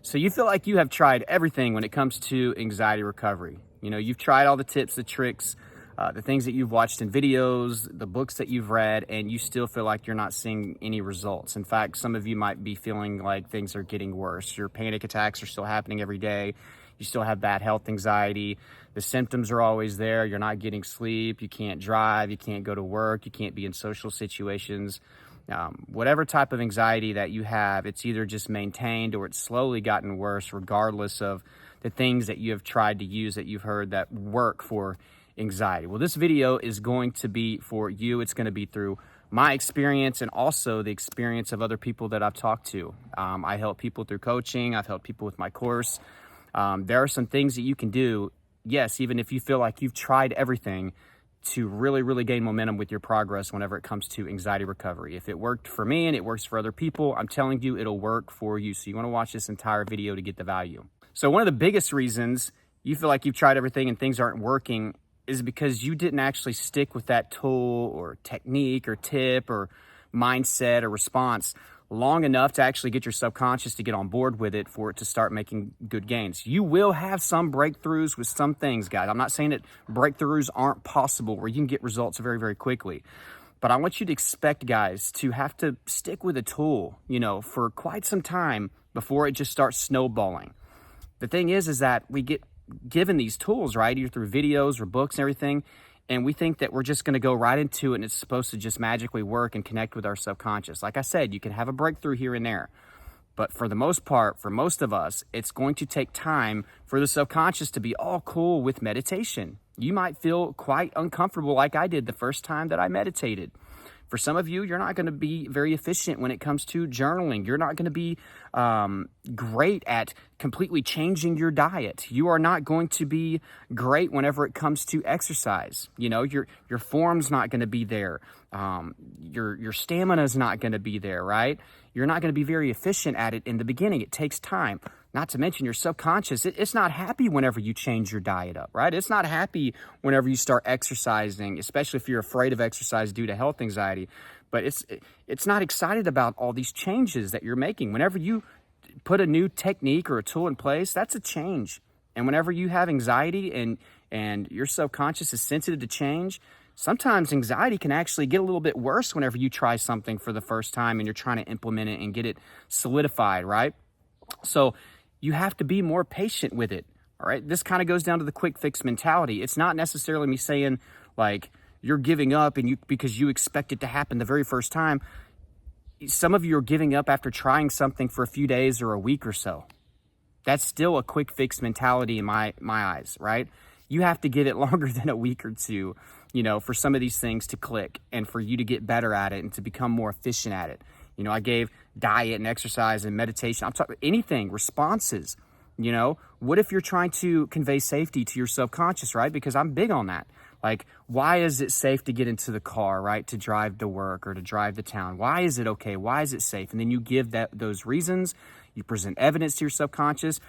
So you feel like you have tried everything when it comes to anxiety recovery. You know, you've tried all the tips, the tricks, the things that you've watched in videos, the books that you've read, and you still feel like you're not seeing any results. In fact, some of you might be feeling like things are getting worse. Your panic attacks are still happening every day. You still have bad health anxiety. The symptoms are always there. You're not getting sleep. You can't drive. You can't go to work. You can't be in social situations. Whatever type of anxiety that you have, it's either just maintained or it's slowly gotten worse, regardless of the things that you have tried to use that you've heard that work for anxiety. Well, this video is going to be for you. It's going to be through my experience and also the experience of other people that I've talked to. I help people through coaching. I've helped people with my course. There are some things that you can do, yes, even if you feel like you've tried everything, to really gain momentum with your progress whenever it comes to anxiety recovery. If it worked for me and it works for other people, I'm telling you, it'll work for you. So you want to watch this entire video to get the value. So one of the biggest reasons you feel like you've tried everything and things aren't working is because you didn't actually stick with that tool or technique or tip or mindset or response long enough to actually get your subconscious to get on board with it for it to start making good gains. You will have some breakthroughs with some things, guys. I'm not saying that breakthroughs aren't possible where you can get results very quickly. But I want you to expect, guys, to have to stick with a tool, you know, for quite some time before it just starts snowballing. The thing is that we get given these tools, right, either through videos or books and everything, and we think that we're just going to go right into it and it's supposed to just magically work and connect with our subconscious. Like I said, you can have a breakthrough here and there. But for the most part, for most of us, it's going to take time for the subconscious to be all cool with meditation. You might feel quite uncomfortable like I did the first time that I meditated. For some of you, you're not going to be very efficient when it comes to journaling. You're not going to be great at completely changing your diet. You are not going to be great whenever it comes to exercise. You know, your form's not going to be there. Your stamina is not going to be there, right? You're not going to be very efficient at it in the beginning. It takes time. Not to mention your subconscious, it's not happy whenever you change your diet up, right? It's not happy whenever you start exercising, especially if you're afraid of exercise due to health anxiety. But it's not excited about all these changes that you're making. Whenever you put a new technique or a tool in place, that's a change. And whenever you have anxiety and your subconscious is sensitive to change, sometimes anxiety can actually get a little bit worse whenever you try something for the first time and you're trying to implement it and get it solidified, right? So you have to be more patient with it, all right? This kind of goes down to the quick fix mentality. It's not necessarily me saying like you're giving up because you expect it to happen the very first time. Some of you are giving up after trying something for a few days or a week or so. That's still a quick fix mentality in my eyes, right? You have to give it longer than a week or two, you know, for some of these things to click and for you to get better at it and to become more efficient at it. You know, I gave diet and exercise and meditation. I'm talking anything, responses. You know, what if you're trying to convey safety to your subconscious, right? Because I'm big on that. Like, why is it safe to get into the car, right? To drive to work or to drive to town? Why is it okay? Why is it safe? And then you give those reasons. You present evidence to your subconscious.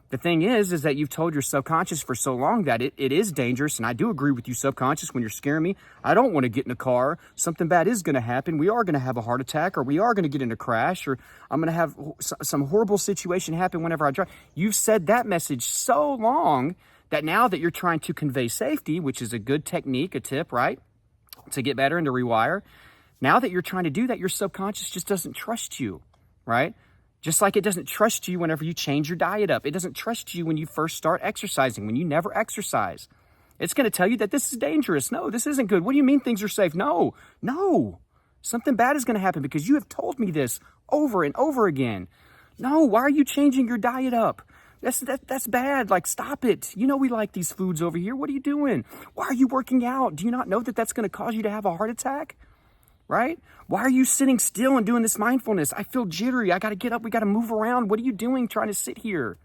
The thing is that you've told your subconscious for so long that it is dangerous. And I do agree with you, subconscious, when you're scaring me. I don't want to get in a car. Something bad is going to happen. We are going to have a heart attack, or we are going to get in a crash, or I'm going to have some horrible situation happen whenever I drive. You've said that message so long that now that you're trying to convey safety, which is a good technique, a tip, right, to get better and to rewire, now that you're trying to do that, your subconscious just doesn't trust you, right? Just like it doesn't trust you whenever you change your diet up. It doesn't trust you when you first start exercising, when you never exercise. It's going to tell you that this is dangerous. No, this isn't good. What do you mean things are safe? No. Something bad is going to happen because you have told me this over and over again. No, why are you changing your diet up? That's bad. Like, stop it. You know we like these foods over here. What are you doing? Why are you working out? Do you not know that that's going to cause you to have a heart attack? Right? Why are you sitting still and doing this mindfulness? I feel jittery. I got to get up. We got to move around. What are you doing trying to sit here?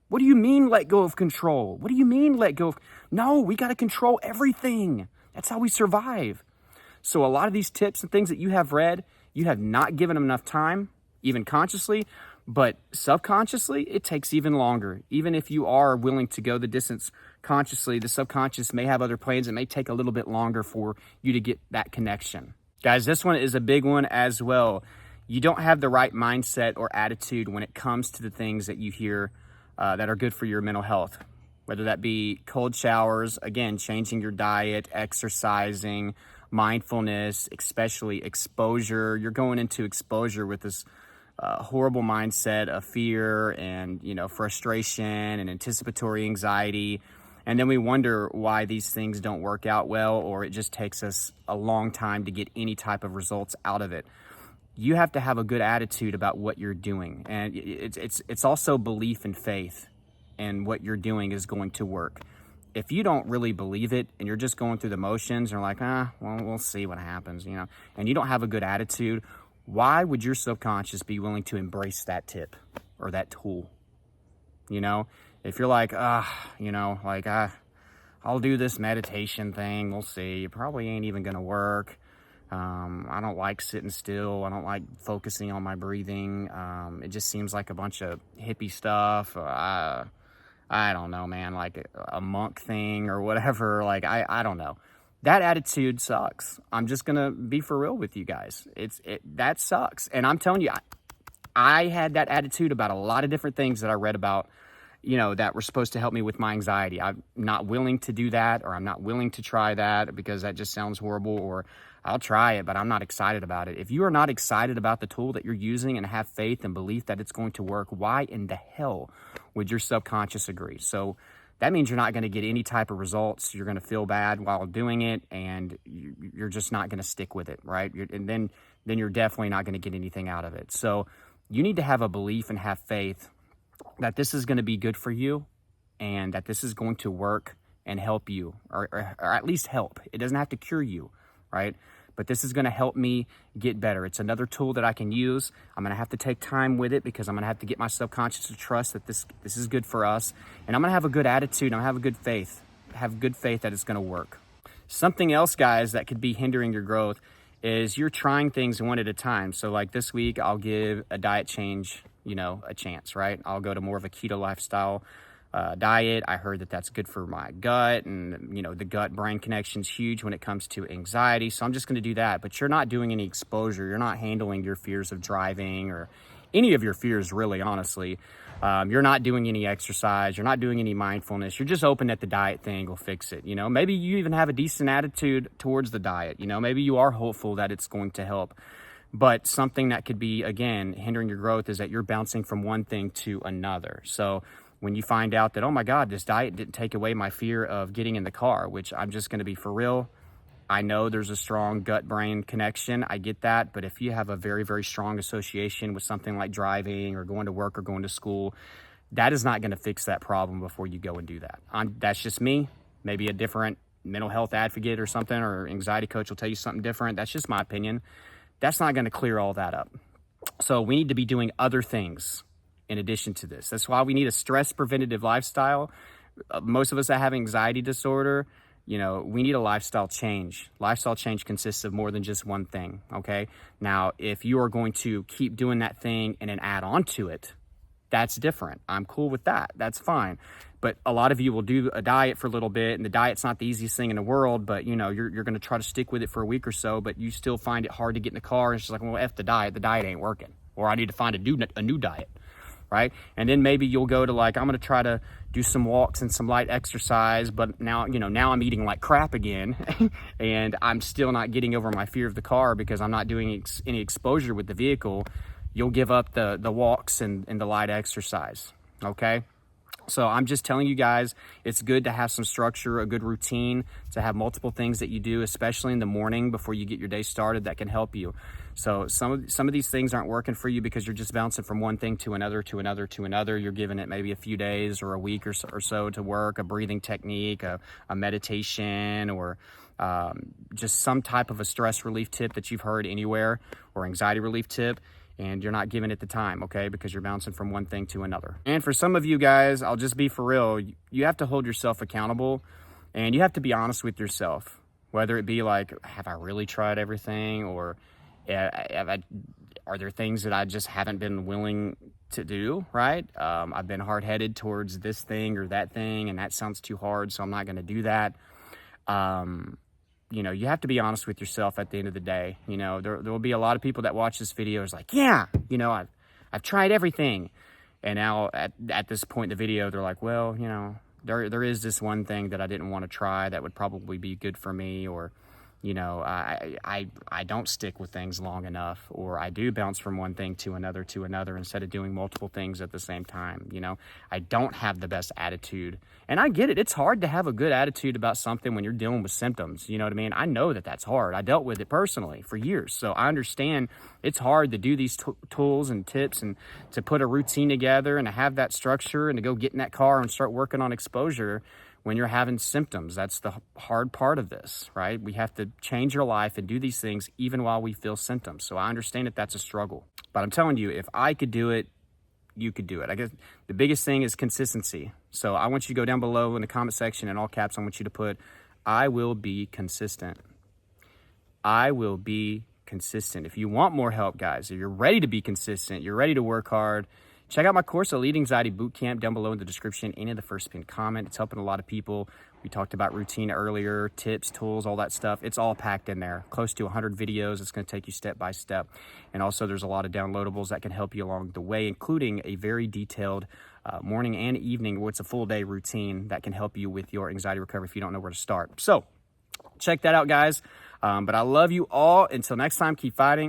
What do you mean let go of control? What do you mean let go of... No, we got to control everything. That's how we survive. So a lot of these tips and things that you have read, you have not given them enough time, even consciously, but subconsciously, it takes even longer. Even if you are willing to go the distance consciously, the subconscious may have other plans. It may take a little bit longer for you to get that connection. Guys, this one is a big one as well. you don't have the right mindset or attitude when it comes to the things that you hear that are good for your mental health, whether that be cold showers, again, changing your diet, exercising, mindfulness, especially exposure. You're going into exposure with this horrible mindset of fear and, frustration and anticipatory anxiety. And then we wonder why these things don't work out well, or it just takes us a long time to get any type of results out of it. You have to have a good attitude about what you're doing. And it's also belief and faith in what you're doing is going to work. If you don't really believe it and you're just going through the motions and you're like, well, we'll see what happens, and you don't have a good attitude, why would your subconscious be willing to embrace that tip or that tool? If you're like, I'll do this meditation thing, we'll see, it probably ain't even gonna work. I don't like sitting still. I don't like focusing on my breathing. It just seems like a bunch of hippie stuff. I don't know, man, like a monk thing or whatever. Like, I don't know. That attitude sucks. I'm just going to be for real with you guys. That sucks. And I'm telling you, I had that attitude about a lot of different things that I read about, that were supposed to help me with my anxiety. I'm not willing to do that, or I'm not willing to try that because that just sounds horrible, or I'll try it, but I'm not excited about it. If you are not excited about the tool that you're using and have faith and belief that it's going to work, why in the hell would your subconscious agree? So that means you're not going to get any type of results. You're going to feel bad while doing it, and you're just not going to stick with it, right? And then you're definitely not going to get anything out of it. So you need to have a belief and have faith that this is going to be good for you and that this is going to work and help you, or at least help. It doesn't have to cure you, right? But this is going to help me get better. It's another tool that I can use. I'm going to have to take time with it because I'm going to have to get my subconscious to trust that this is good for us. And I'm going to have a good attitude. I'm going to have good faith that it's going to work. Something else, guys, that could be hindering your growth is you're trying things one at a time. So like this week, I'll give a diet change, a chance, right? I'll go to more of a keto lifestyle diet. I heard that that's good for my gut, and the gut-brain connection is huge when it comes to anxiety. So I'm just going to do that. But you're not doing any exposure. You're not handling your fears of driving or any of your fears, really, honestly. You're not doing any exercise. You're not doing any mindfulness. You're just hoping that the diet thing will fix it. Maybe you even have a decent attitude towards the diet. Maybe you are hopeful that it's going to help. But something that could be, again, hindering your growth is that you're bouncing from one thing to another. So when you find out that, oh my God, this diet didn't take away my fear of getting in the car, which I'm just going to be for real. I know there's a strong gut-brain connection. I get that. But if you have a very, very strong association with something like driving or going to work or going to school, that is not going to fix that problem before you go and do that. That's just me. Maybe a different mental health advocate or something, or anxiety coach will tell you something different. That's just my opinion. That's not going to clear all that up. So we need to be doing other things in addition to this. That's why we need a stress preventative lifestyle. Most of us that have anxiety disorder, we need a lifestyle change. Lifestyle change consists of more than just one thing, okay? Now, if you are going to keep doing that thing and then add on to it, that's different. I'm cool with that. That's fine. But a lot of you will do a diet for a little bit, and the diet's not the easiest thing in the world, but you're going to try to stick with it for a week or so, but you still find it hard to get in the car. And it's just like, well, F the diet ain't working. Or I need to find a new diet. Right? And then maybe you'll go to I'm going to try to do some walks and some light exercise, but now I'm eating like crap again and I'm still not getting over my fear of the car because I'm not doing any exposure with the vehicle. You'll give up the walks and the light exercise. Okay. So I'm just telling you guys, it's good to have some structure, a good routine, to have multiple things that you do, especially in the morning before you get your day started, that can help you. So some of these things aren't working for you because you're just bouncing from one thing to another, to another, to another. You're giving it maybe a few days or a week or so to work, a breathing technique, a meditation, or just some type of a stress relief tip that you've heard anywhere, or anxiety relief tip. And you're not giving it the time, okay? Because you're bouncing from one thing to another. And for some of you guys, I'll just be for real, you have to hold yourself accountable, and you have to be honest with yourself. Whether it be like, have I really tried everything? Or are there things that I just haven't been willing to do, right? I've been hard-headed towards this thing or that thing, and that sounds too hard, so I'm not gonna do that. you have to be honest with yourself at the end of the day. There will be a lot of people that watch this video is like, yeah, I've tried everything. And now at this point in the video, they're like, well, there is this one thing that I didn't want to try that would probably be good for me, or I don't stick with things long enough, or I do bounce from one thing to another instead of doing multiple things at the same time. I don't have the best attitude. And I get it. It's hard to have a good attitude about something when you're dealing with symptoms. You know what I mean? I know that that's hard. I dealt with it personally for years. So I understand it's hard to do these tools and tips and to put a routine together and to have that structure and to go get in that car and start working on exposure when you're having symptoms. That's the hard part of this, right? We have to change your life and do these things even while we feel symptoms. So I understand that that's a struggle, but I'm telling you, if I could do it, you could do it. I guess the biggest thing is consistency. So I want you to go down below in the comment section in all caps. I want you to put, I will be consistent. I will be consistent. If you want more help, guys, if you're ready to be consistent, you're ready to work hard, check out my course, Elite Anxiety Bootcamp, down below in the description and in the first pinned comment. It's helping a lot of people. We talked about routine earlier, tips, tools, all that stuff. It's all packed in there. Close to 100 videos. It's going to take you step by step. And also there's a lot of downloadables that can help you along the way, including a very detailed morning and evening, where it's a full day routine that can help you with your anxiety recovery if you don't know where to start. So check that out, guys. But I love you all. Until next time, keep fighting.